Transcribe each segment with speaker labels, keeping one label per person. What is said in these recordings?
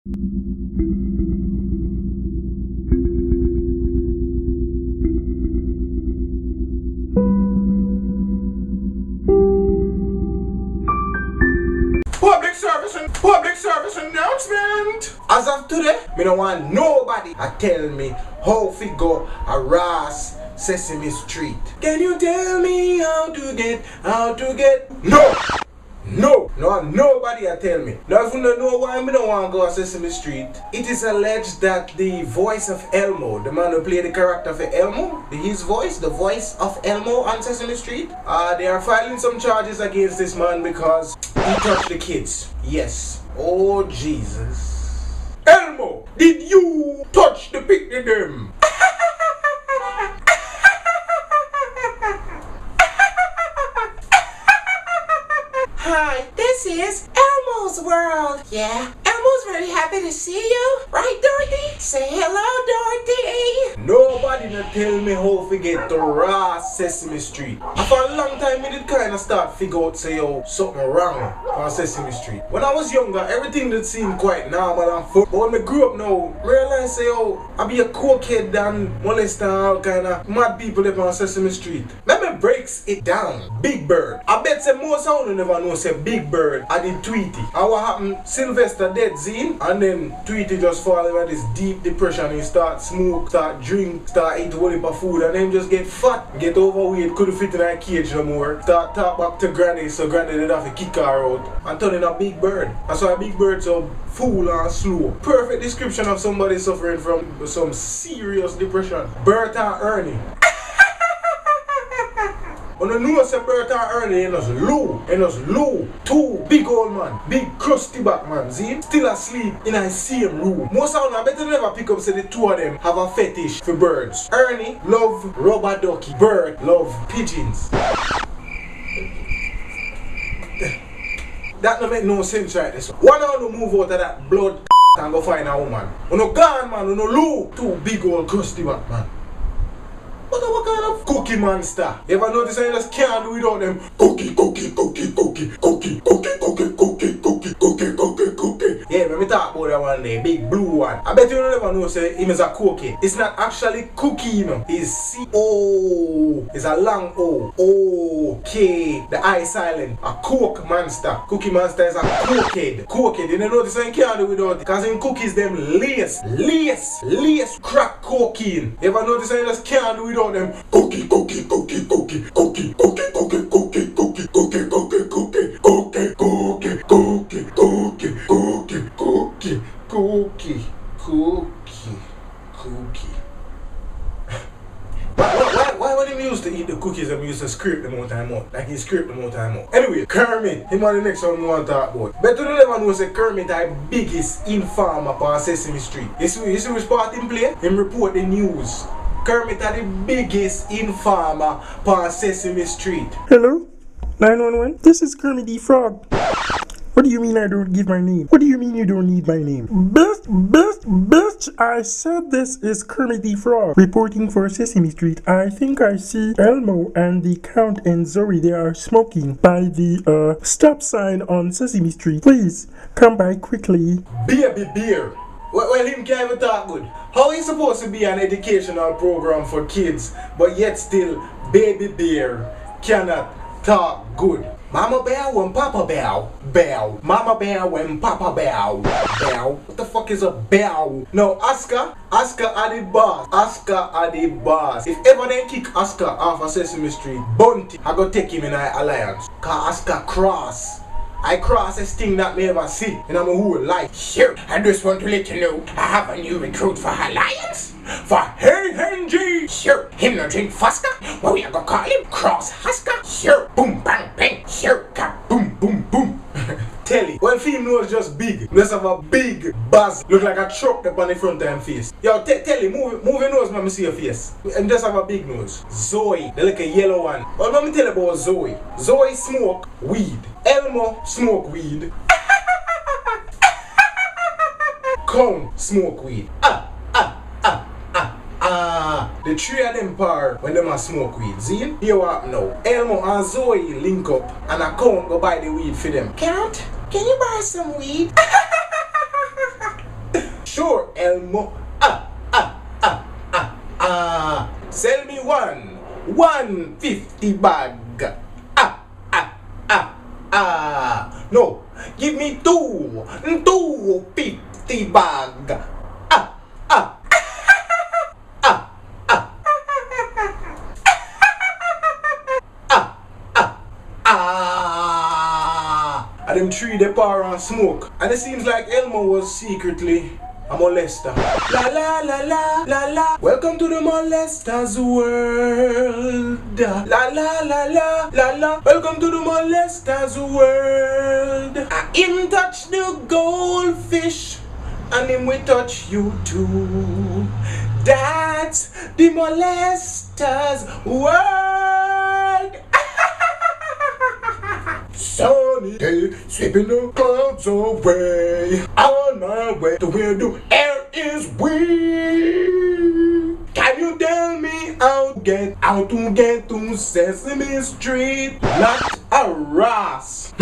Speaker 1: Public service announcement. As of today, me don't want nobody to tell me how to go a RASS Sesame Street. Can you tell me how to get? No, nobody a tell me. Now if you don't know why me don't want to go to Sesame Street, it is alleged that the voice of Elmo, the man who played the character for Elmo, the voice of Elmo on Sesame Street, they are filing some charges against this man because he touched the kids. Yes. Oh Jesus. Elmo, did you touch the picnic them?
Speaker 2: Hi, this is Elmo's World. Yeah, Elmo's very happy to see you. Right, Dorothy? Say hello, Dorothy.
Speaker 1: Nobody not tell me how to get to RASS Sesame Street. For a long time, I did kind of start figure out say yo something wrong on Sesame Street. When I was younger, everything did seem quite normal and fun. But when I grew up now, I realized say yo I be a cokehead and molesting all kind of mad people up on Sesame Street. Let me breaks it down. Big Bird. I bet say most sound you never know say Big Bird. I did Tweety. And what happened? Sylvester dead zine, and then Tweety just fall into this deep depression. He start smoke, start drink, start eat a whole heap of food, and then just get fat, get overweight, couldn't fit in a cage no more. Start talk back to Granny, so Granny did have to kick her out and turn in a Big Bird. That's why Big Bird so fool and slow. Perfect description of somebody suffering from some serious depression. Bert and Ernie. On the know say Bert and Ernie in us low, two big old man, big crusty back man, see? Still asleep in a same room. Most of them I better never pick up say the two of them have a fetish for birds. Ernie love rubber ducky, Bert love pigeons. That don't make no sense right this one. One of them move out of that blood and go find a woman. On no gone man, on no low, two big old crusty back man. What kind of cookie monster? You ever notice I just can't do without them? Cookie. Yeah, let me talk about that one day, big blue one. I bet you don't ever know say him is a cookie. It's not actually cookie, you know. It's C-O. It's a long O. O-K. The I silent. A coke monster. Cookie monster is a cokehead. Cokehead. You don't notice I can't do without it. Because in cookies them lace crack cocaine. You ever notice I just can't do without them? Cookie. Why when he used to eat the cookies and we used to scrape them one time out? Like he scraped them one time out. Anyway, Kermit, him on the next one we want to talk about. But you don't ever know say Kermit the biggest informer on Sesame Street. You see which part him play? Him report the news. Kermit are the biggest informer on Sesame Street.
Speaker 3: Hello? 911? This is Kermit the Frog. What do you mean I don't give my name? What do you mean you don't need my name? Bitch, I said this is Kermit the Frog reporting for Sesame Street. I think I see Elmo and the Count and Zoe. They are smoking by the stop sign on Sesame Street. Please, come by quickly.
Speaker 1: Baby beer. Well, him can't even talk good. How is supposed to be an educational program for kids, but yet still Baby Bear cannot talk good? Mama bear when Papa bow. Mama bear when Papa bow. What the fuck is a bow? No, Oscar are the boss. If ever they kick Oscar off of Sesame Street, Bunty, I go take him in an alliance. Cause Oscar cross. I cross this thing that me ever see in my whole life. Sure, I just want to let you know I have a new recruit for Alliance. For Henry. Sure, him no drink Fosca. What we are gonna call him? Cross Husker. Sure, boom bang bang. Sure, boom boom boom. Telly, when film nose just big, just have a big buzz, look like a truck up on the front of him face. Yo, Telly, move your nose, let me see your face. And just have a big nose. Zoe, the little yellow one. Well, let me tell you about Zoe. Zoe smoke weed. Elmo smoke weed. Count smoke weed. The three of them par when them a smoke weed. See? Here what now? Elmo and Zoe link up and a Count go buy the weed for them.
Speaker 2: Count, can you buy some weed?
Speaker 1: Elmo. Sell me 150 bag. No, give me 250 bag. And them three they power and smoke. And it seems like Elmo was secretly a molester. La la la la la la. Welcome to the molester's world. La la la la la la. Welcome to the molester's world. I him touch the goldfish, and him we touch you too. That's the molester's world. Sunny day, sweeping the clouds away. On my way to where the air is weak. Can you tell me how to get to Sesame Street? Not a RASS.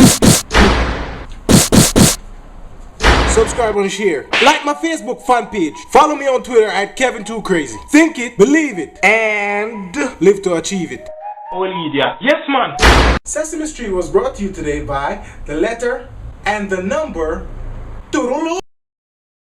Speaker 1: Subscribe and share. Like my Facebook fan page. Follow me on Twitter at Kevin2Crazy. Think it, believe it, and live to achieve it.
Speaker 3: Oh, idiot. Yes, man.
Speaker 1: Sesame Street was brought to you today by the letter and the number Toodaloo.